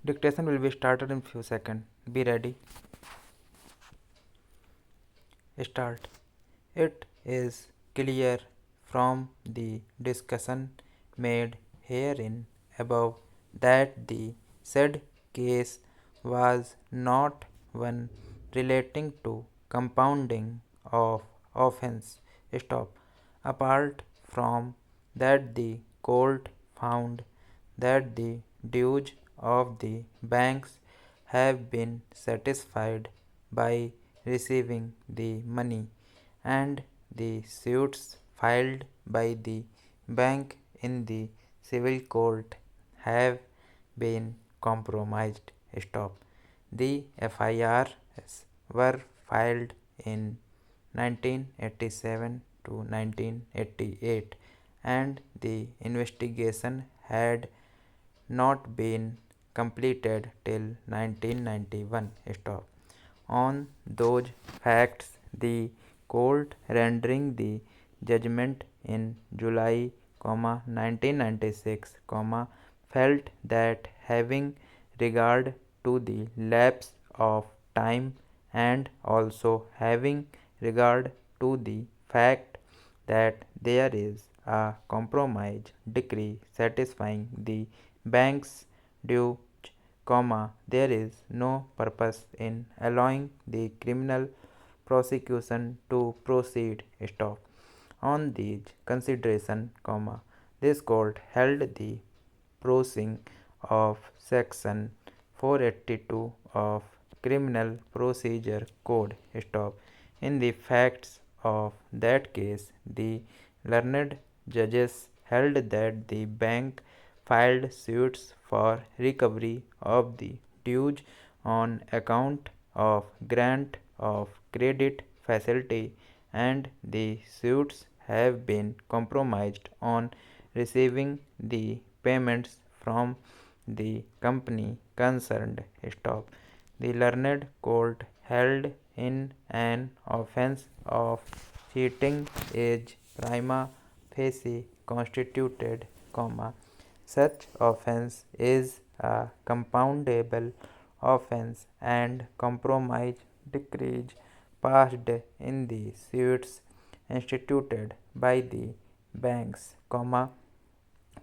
Dictation will be started in few seconds. Be ready. Start. It is clear from the discussion made herein above that the said case was not one relating to compounding of offence. Stop. Apart from that, the court found that the dues of the banks have been satisfied by receiving the money, and the suits filed by the bank in the civil court have been compromised. Stop. The FIRs were filed in 1987 to 1988, and the investigation had not been completed till 1991. Stop. On those facts, the court rendering the judgment in July, 1996, felt that having regard to the lapse of time and also having regard to the fact that there is a compromise decree satisfying the bank's dues, there is no purpose in allowing the criminal prosecution to proceed. Stop. On these consideration, this court held the proceeding of section 482 of Criminal Procedure Code. Stop. In the facts of that case, the learned judges held that the bank filed suits for recovery of the dues on account of grant of credit facility, and the suits have been compromised on receiving the payments from the company concerned. Stop. The learned court held in an offence of cheating is prima facie constituted, such offence is a compoundable offence, and compromise decrees passed in the suits instituted by the banks,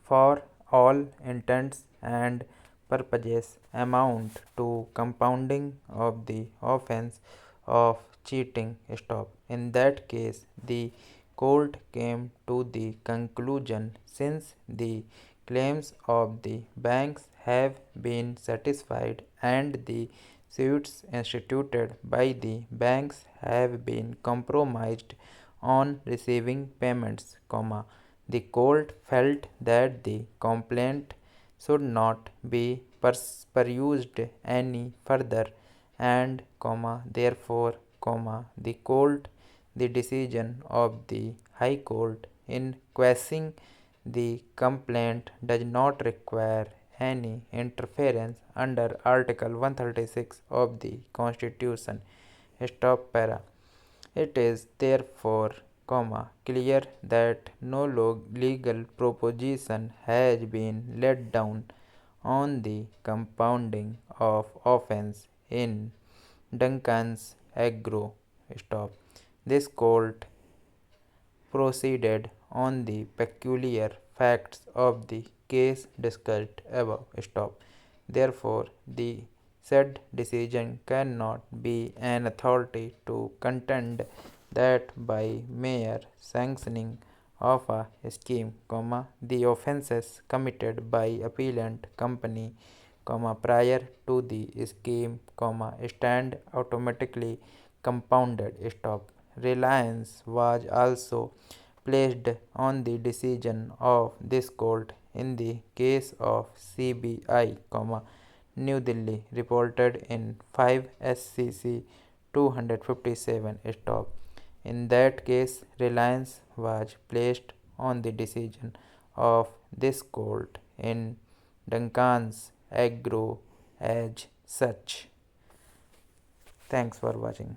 for all intents and purposes amount to compounding of the offence of cheating. Stop. In that case, the court came to the conclusion, since the claims of the banks have been satisfied and the suits instituted by the banks have been compromised on receiving payments, the court felt that the complaint should not be pursued any further, and therefore, the court the decision of the High Court in quashing the complaint does not require any interference under Article 136 of the Constitution. Stop para. It is therefore, clear that no legal proposition has been laid down on the compounding of offence in Duncan's Agro. Stop. This court proceeded on the peculiar facts of the case discussed above. Stop. Therefore, the said decision cannot be an authority to contend that by mere sanctioning of a scheme, the offences committed by appellant company, prior to the scheme, stand automatically compounded. Stop. Reliance was also placed on the decision of this court in the case of CBI, New Delhi, reported in 5 SCC 257. Stop. In that case, reliance was placed on the decision of this court in Duncan's Agro as such. Thanks for watching.